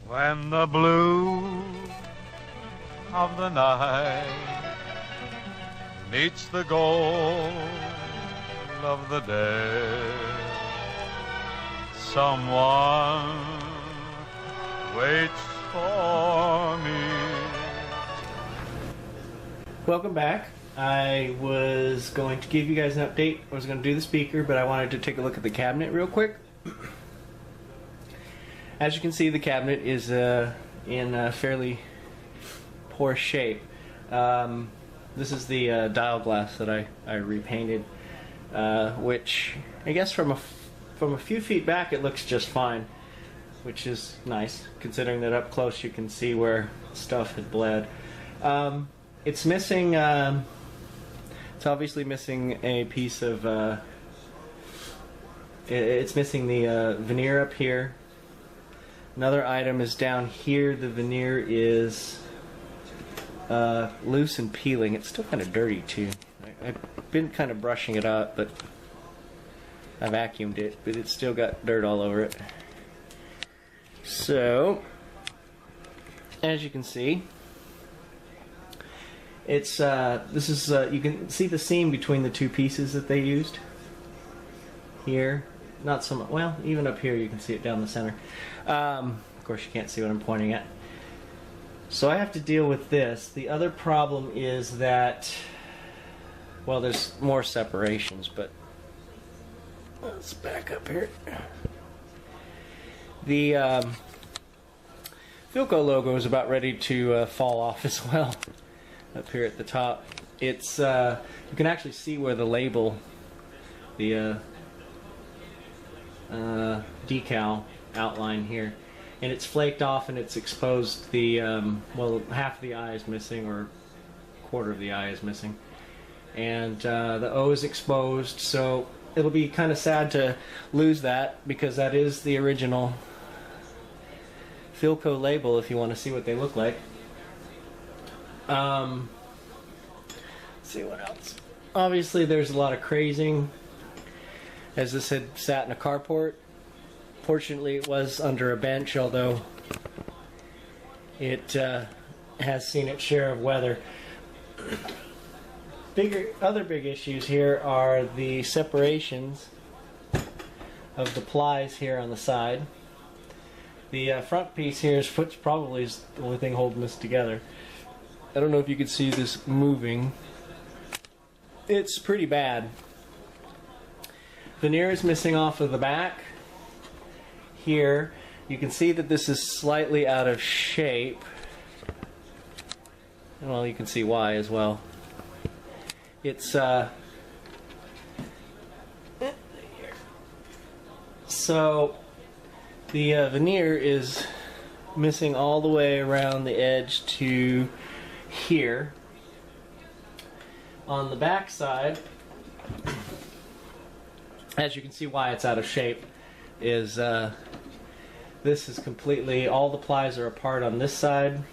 When the blue of the night meets the gold of the day, someone waits for me. Welcome back. I was going to give you guys an update. I was going to do the speaker, but I wanted to take a look at the cabinet real quick. As you can see, the cabinet is in fairly poor shape. This is the dial glass that I repainted, which I guess from a few feet back it looks just fine, which is nice considering that up close you can see where stuff had bled. It's missing. It's obviously missing a piece of. It's missing the veneer up here. Another item is down here. The veneer is loose and peeling. It's still kind of dirty too. I've been kind of brushing it up, but I vacuumed it, but it's still got dirt all over it. So, as you can see, it's this is you can see the seam between the two pieces that they used here. Not so much. Well, even up here you can see it down the center. Of course, you can't see what I'm pointing at. So I have to deal with this. The other problem is that, well, there's more separations, but let's back up here. The Philco logo is about ready to fall off as well. Up here at the top, it's you can actually see where the label, the decal outline here, and it's flaked off and it's exposed. The well, half of the eye is missing, or a quarter of the eye is missing, and the O is exposed, so it'll be kind of sad to lose that, because that is the original Philco label if you want to see what they look like. Let's see what else. Obviously there's a lot of crazing, as this had sat in a carport. Fortunately it was under a bench, although it has seen its share of weather. Other big issues here are the separations of the plies here on the side. The front piece here is probably the only thing holding this together. I don't know if you can see this moving. It's pretty bad. Veneer is missing off of the back. Here, you can see that this is slightly out of shape. Well, you can see why as well. It's so the veneer is missing all the way around the edge to here. On the back side, as you can see why it's out of shape, is this is completely, all the plies are apart on this side.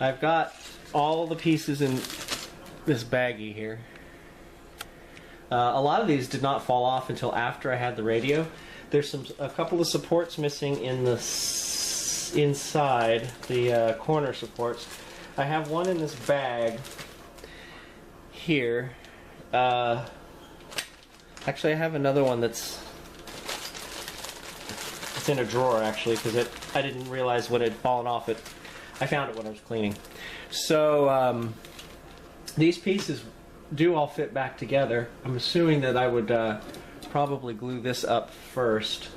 I've got all the pieces in this baggie here. A lot of these did not fall off until after I had the radio. There's a couple of supports missing in the inside, the corner supports. I have one in this bag here. Actually, I have another one it's in a drawer, actually, because I didn't realize what had fallen off it. I found it when I was cleaning. So these pieces do all fit back together. I'm assuming that I would probably glue this up first.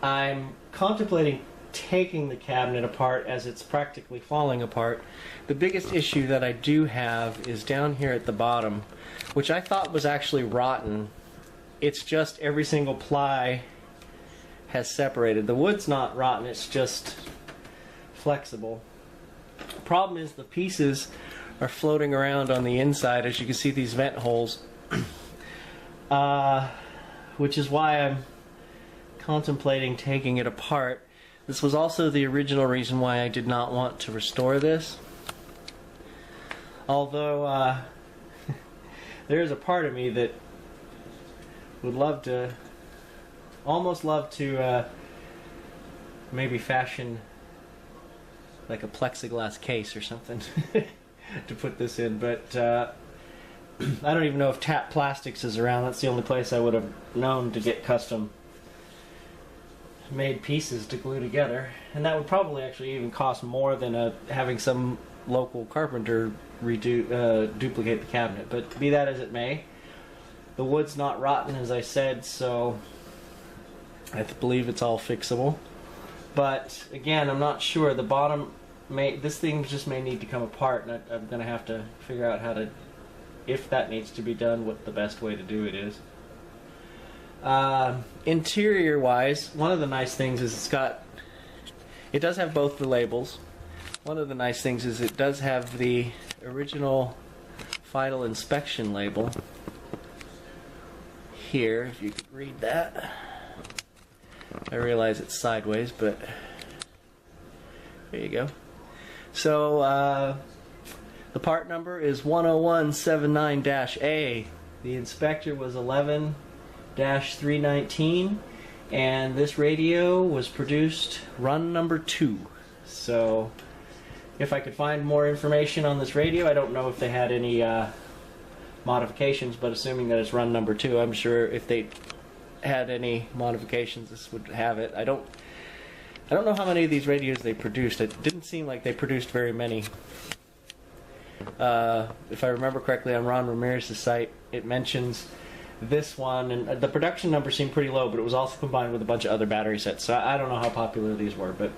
I'm contemplating taking the cabinet apart as it's practically falling apart. The biggest issue that I do have is down here at the bottom, which I thought was actually rotten. It's just every single ply has separated. The wood's not rotten, it's just flexible. The problem is the pieces are floating around on the inside. As you can see, these vent holes, which is why I'm contemplating taking it apart. This was also the original reason why I did not want to restore this. Although there is a part of me that would love to, almost love to maybe fashion like a plexiglass case or something to put this in, but I don't even know if Tap Plastics is around. That's the only place I would have known to get custom made pieces to glue together, and that would probably actually even cost more than having some local carpenter duplicate the cabinet. But be that as it may, the wood's not rotten, as I said, so I believe it's all fixable. But again, I'm not sure. The bottom this thing just may need to come apart, and I'm going to have to figure out how to, if that needs to be done, what the best way to do it is. Interior wise, one of the nice things is it does have both the labels. One of the nice things is it does have the original final inspection label here, if you could read that. I realize it's sideways, but there you go. So the part number is 10179-A. The inspector was 11-319, and this radio was produced run number 2. So if I could find more information on this radio, I don't know if they had any modifications, but assuming that it's run number 2, I'm sure if they had any modifications, this would have it. I don't know how many of these radios they produced. It didn't seem like they produced very many. If I remember correctly, on Ron Ramirez's site, it mentions this one, and the production number seemed pretty low, but it was also combined with a bunch of other battery sets. So I don't know how popular these were, but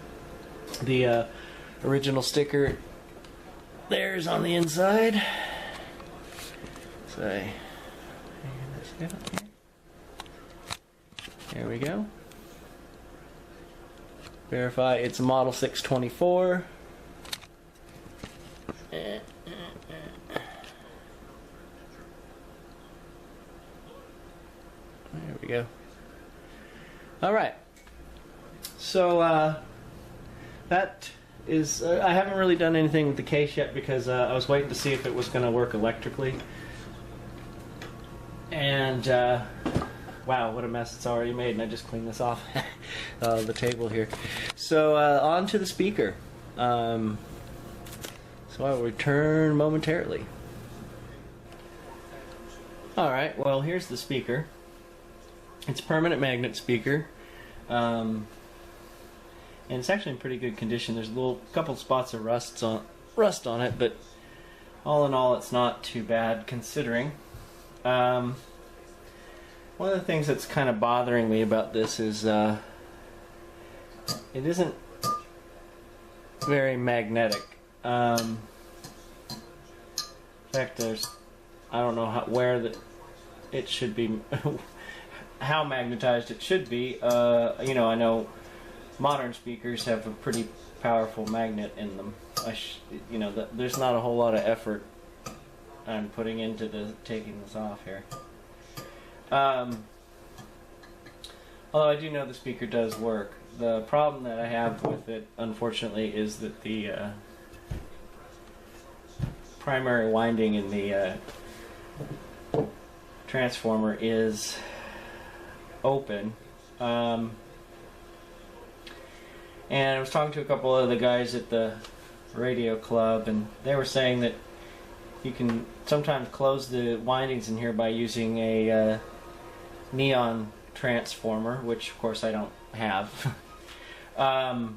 the original sticker there's on the inside. So there we go. Verify it's a model 624. There we go. Alright. So that is, I haven't really done anything with the case yet because I was waiting to see if it was going to work electrically. And wow, what a mess it's already made, and I just cleaned this off the table here. So on to the speaker. So I'll return momentarily. Alright, well here's the speaker. It's a permanent magnet speaker. And it's actually in pretty good condition. There's a couple spots of rust on it, but all in all it's not too bad considering. One of the things that's kind of bothering me about this is it isn't very magnetic. In fact, I don't know it should be, how magnetized it should be. You know, I know modern speakers have a pretty powerful magnet in them. You know, there's not a whole lot of effort I'm putting into taking this off here. Although I do know the speaker does work. The problem that I have with it, unfortunately, is that the primary winding in the transformer is open. And I was talking to a couple of the guys at the radio club, and they were saying that you can sometimes close the windings in here by using a neon transformer, which of course I don't have. But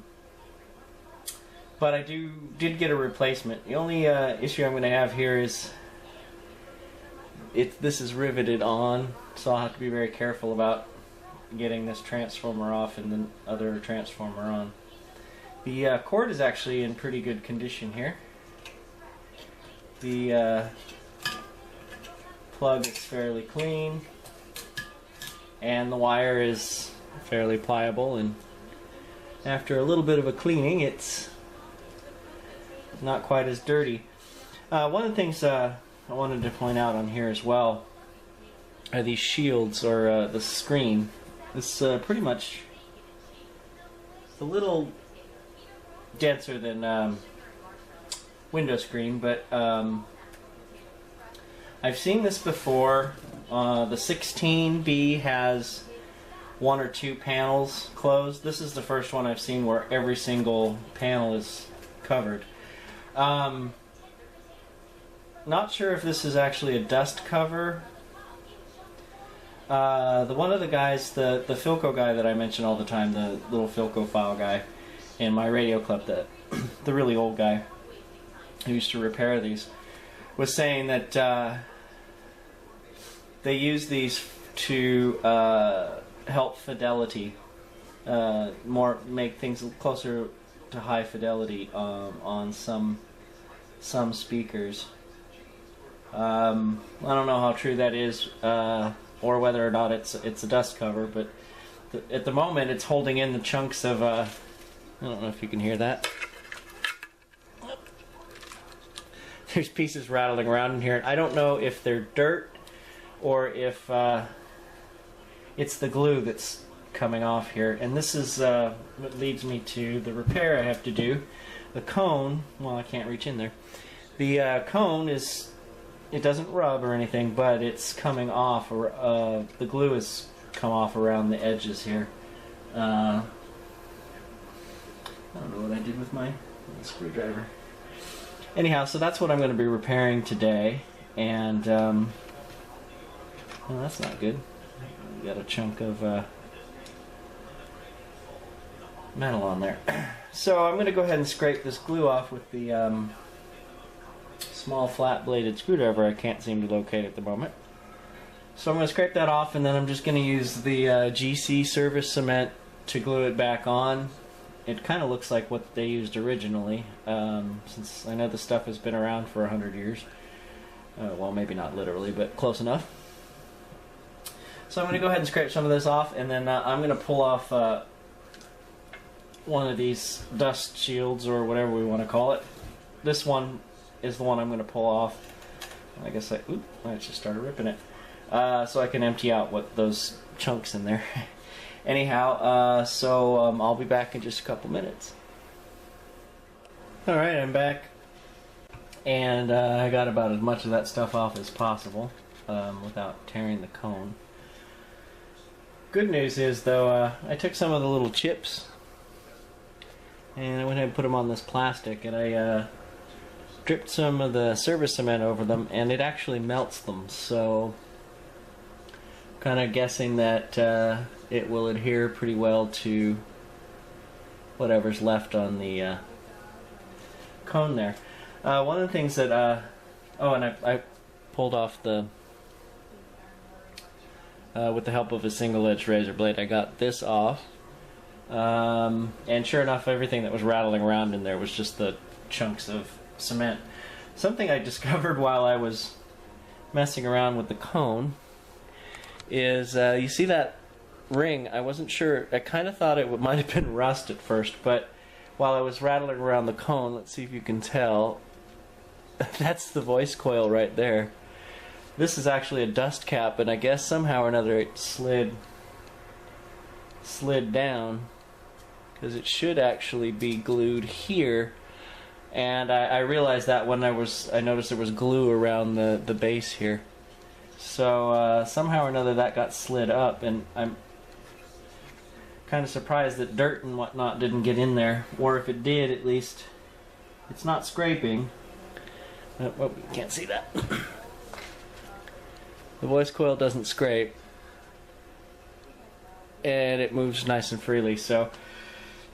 I did get a replacement. The only issue I'm going to have here is this is riveted on, so I'll have to be very careful about getting this transformer off and the other transformer on. The cord is actually in pretty good condition here. The plug is fairly clean, and the wire is fairly pliable, and after a little bit of a cleaning it's not quite as dirty. One of the things I wanted to point out on here as well are these shields, or the screen. This pretty much a little denser than window screen, but I've seen this before. The 16B has one or two panels closed. This is the first one I've seen where every single panel is covered. Not sure if this is actually a dust cover. One of the guys, the Philco guy that I mention all the time, the little Philco file guy in my radio club, the really old guy who used to repair these, was saying that they use these to help fidelity, make things closer to high fidelity on some speakers. I don't know how true that is, or whether or not it's a dust cover, but at the moment it's holding in the chunks of I don't know if you can hear that. There's pieces rattling around in here. I don't know if they're dirt or if it's the glue that's coming off here. And this is what leads me to the repair I have to do. The cone, well, I can't reach in there. The cone is, it doesn't rub or anything, but it's coming off. The glue has come off around the edges here. I don't know what I did with my screwdriver. Anyhow, so that's what I'm going to be repairing today, and well, that's not good. We got a chunk of metal on there. So I'm going to go ahead and scrape this glue off with the small flat-bladed screwdriver I can't seem to locate at the moment. So I'm going to scrape that off, and then I'm just going to use the GC service cement to glue it back on. It kind of looks like what they used originally, since I know the stuff has been around for 100 years. Well, maybe not literally, but close enough. So I'm going to go ahead and scrape some of this off, and then I'm going to pull off one of these dust shields, or whatever we want to call it. This one is the one I'm going to pull off. I guess I just started ripping it. So I can empty out what those chunks in there. Anyhow, I'll be back in just a couple minutes. Alright, I'm back. And I got about as much of that stuff off as possible without tearing the cone. Good news is, though, I took some of the little chips and I went ahead and put them on this plastic, and I dripped some of the service cement over them, and it actually melts them. So, kind of guessing that it will adhere pretty well to whatever's left on the cone there. One of the things that I pulled off the with the help of a single-edged razor blade, I got this off, and sure enough, everything that was rattling around in there was just the chunks of cement. Something I discovered while I was messing around with the cone is, you see that ring? I wasn't sure. I kind of thought it might have been rust at first, but while I was rattling around the cone, let's see if you can tell, that's the voice coil right there. This is actually a dust cap, and I guess somehow or another it slid down, because it should actually be glued here. And I realized that when I noticed there was glue around the base here. So somehow or another that got slid up, and I'm kind of surprised that dirt and whatnot didn't get in there, or if it did, at least it's not scraping. Well, you can't see that. The voice coil doesn't scrape, and it moves nice and freely. So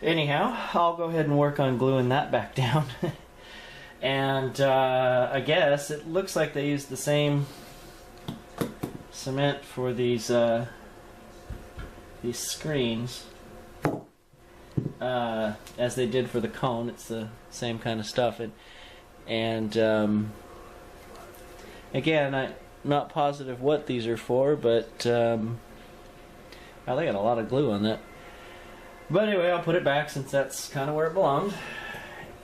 anyhow, I'll go ahead and work on gluing that back down. And I guess it looks like they used the same cement for these screens as they did for the cone. It's the same kind of stuff. And again, I'm not positive what these are for, but well, they got a lot of glue on that. But anyway, I'll put it back since that's kind of where it belonged.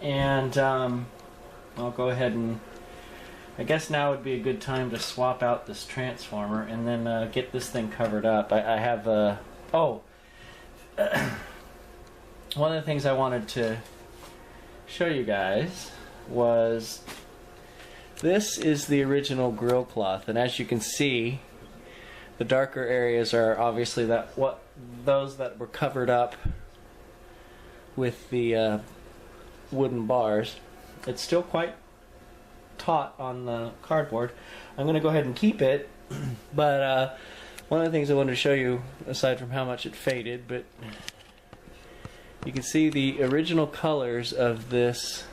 And I'll go ahead and, I guess now would be a good time to swap out this transformer and then get this thing covered up. I have one of the things I wanted to show you guys was, this is the original grill cloth, and as you can see, the darker areas are obviously what those that were covered up with the wooden bars. It's still quite taut on the cardboard. I'm going to go ahead and keep it, but one of the things I wanted to show you, aside from how much it faded, but you can see the original colors of this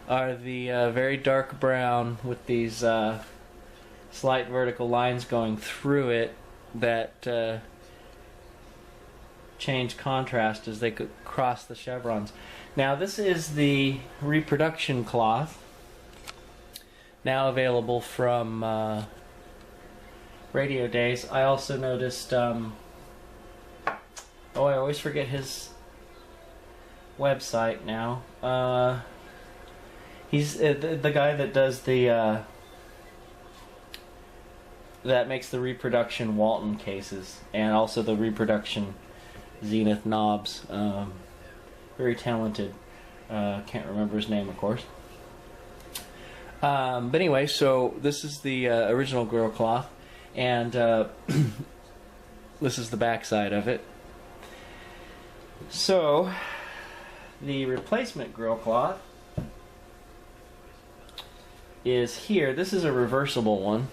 are the very dark brown with these slight vertical lines going through it that change contrast as they could cross the chevrons. Now this is the reproduction cloth, now available from Radio Days. I also noticed, oh, I always forget his website now. He's the guy that does the that makes the reproduction Walton cases and also the reproduction Zenith knobs. Very talented. Can't remember his name, of course. But anyway, so this is the original grill cloth, and this is the back side of it. So the replacement grill cloth is here. This is a reversible one.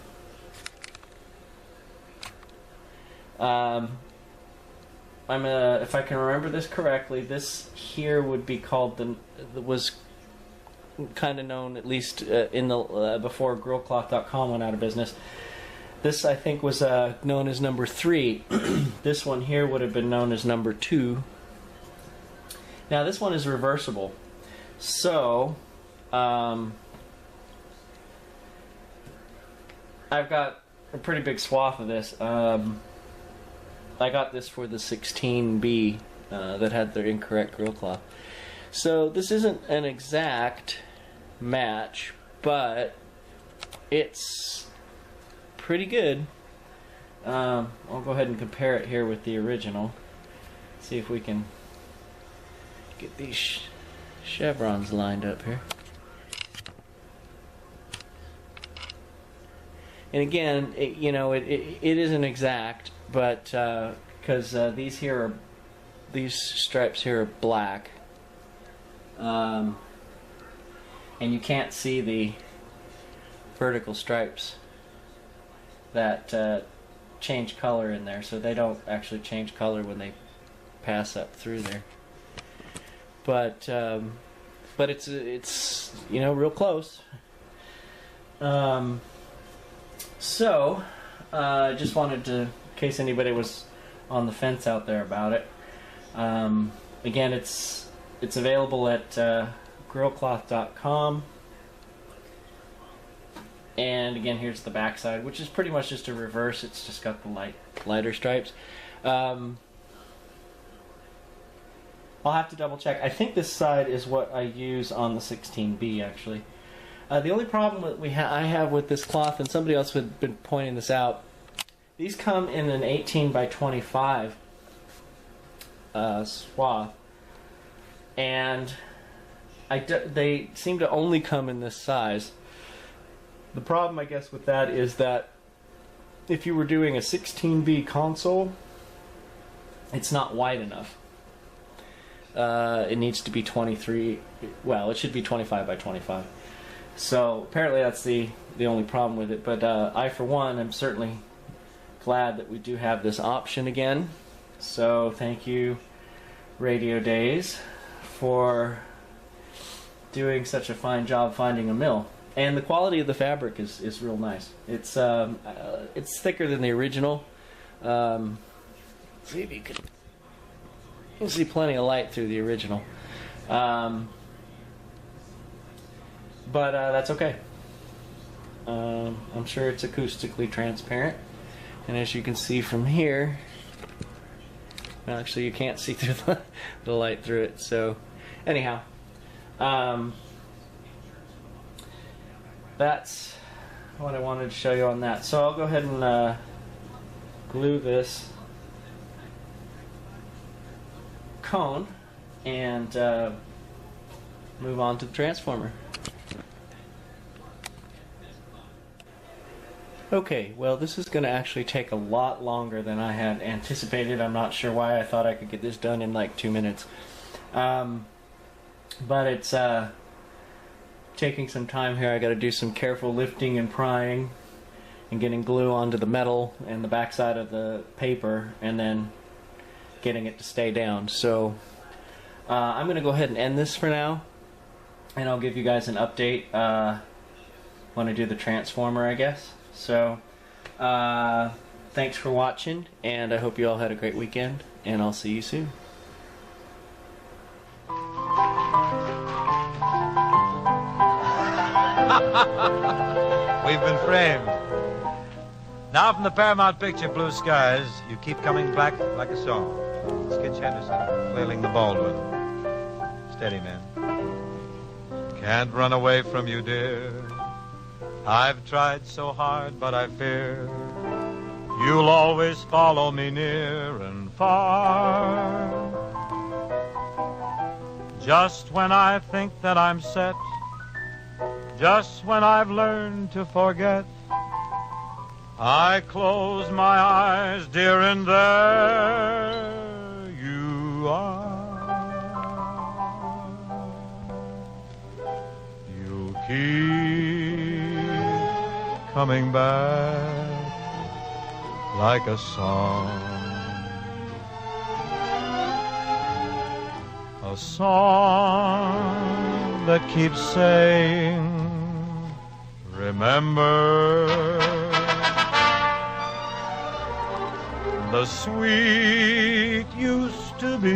If I can remember this correctly, this here would be called was kind of known, at least in the before grillcloth.com went out of business. This, I think, was known as number 3. This one here would have been known as number 2. Now this one is reversible, so I've got a pretty big swath of this. I got this for the 16B that had their incorrect grill cloth. So this isn't an exact match, but it's pretty good. I'll go ahead and compare it here with the original. See if we can get these chevrons lined up here. And again, it isn't exact, but because these stripes here are black, and you can't see the vertical stripes that change color in there, so they don't actually change color when they pass up through there. But it's real close. So, just wanted to, in case anybody was on the fence out there about it. Again, it's available at grillcloth.com. And again, here's the back side, which is pretty much just a reverse. It's just got the lighter stripes. I'll have to double check. I think this side is what I use on the 16B, actually. The only problem that I have with this cloth, and somebody else had been pointing this out, these come in an 18 by 25 swath, and they seem to only come in this size. The problem, I guess, with that is that if you were doing a 16B console, it's not wide enough. It needs to be 23, well, it should be 25 by 25. So apparently that's the only problem with it, but I, for one, am certainly glad that we do have this option again. So thank you, Radio Days, for doing such a fine job finding a mill. And the quality of the fabric is real nice. It's thicker than the original. See if you can see plenty of light through the original. But that's okay. I'm sure it's acoustically transparent, and as you can see from here, well, actually you can't see through the light through it. So anyhow, that's what I wanted to show you on that. So I'll go ahead and glue this cone and move on to the transformer. Okay, well, this is going to actually take a lot longer than I had anticipated. I'm not sure why I thought I could get this done in like 2 minutes. But it's taking some time here. I got to do some careful lifting and prying and getting glue onto the metal and the backside of the paper and then getting it to stay down. So I'm going to go ahead and end this for now, and I'll give you guys an update when I do the transformer, I guess. So, thanks for watching, and I hope you all had a great weekend, and I'll see you soon. We've been framed. Now from the Paramount picture, Blue Skies, You Keep Coming Back Like a Song. Skitch Henderson, flailing the Baldwin. Steady, man. Can't run away from you, dear. I've tried so hard, but I fear you'll always follow me near and far. Just when I think that I'm set, just when I've learned to forget, I close my eyes, dear, and there you are. You keep coming back like a song, a song that keeps saying, remember the sweet used to be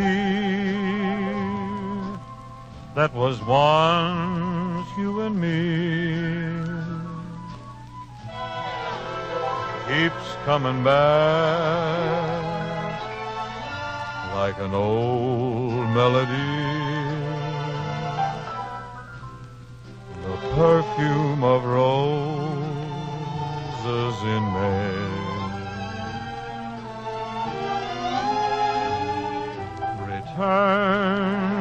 that was once you and me. Keeps coming back like an old melody, the perfume of roses in May. Returns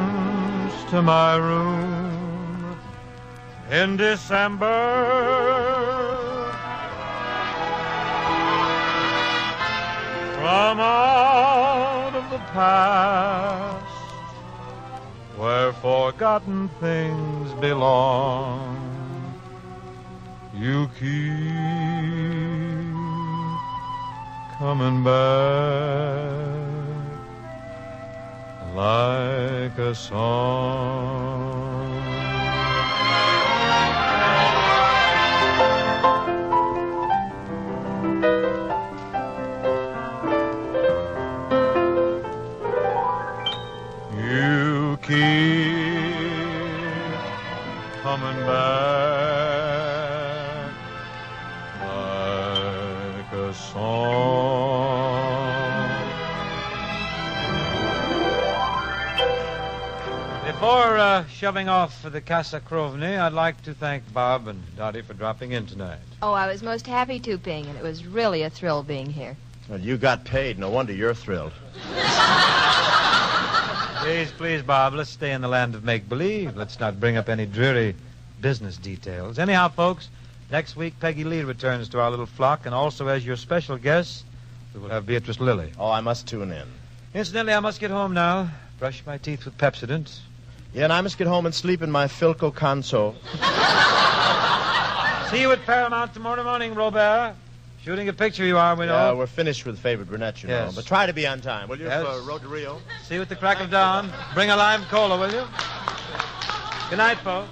to my room in December, from out of the past where forgotten things belong. You keep coming back like a song. You keep coming back like a song. Before shoving off for the Casa Krovny, I'd like to thank Bob and Dottie for dropping in tonight. Oh, I was most happy to, Bing, and it was really a thrill being here. Well, you got paid. No wonder you're thrilled. Please, Bob, let's stay in the land of make-believe. Let's not bring up any dreary business details. Anyhow, folks, next week Peggy Lee returns to our little flock, and also as your special guest, we will have Beatrice Lilly. Oh, I must tune in. Incidentally, I must get home now. Brush my teeth with Pepsodent. Yeah, and I must get home and sleep in my Philco console. See you at Paramount tomorrow morning, Robert. Shooting a picture you are, we know. Yeah, we're finished with Favorite Brunette, you know. But try to be on time, will you, Yes. for Road to Rio? See you at the crack of dawn. Bring a lime cola, will you? Good night, folks.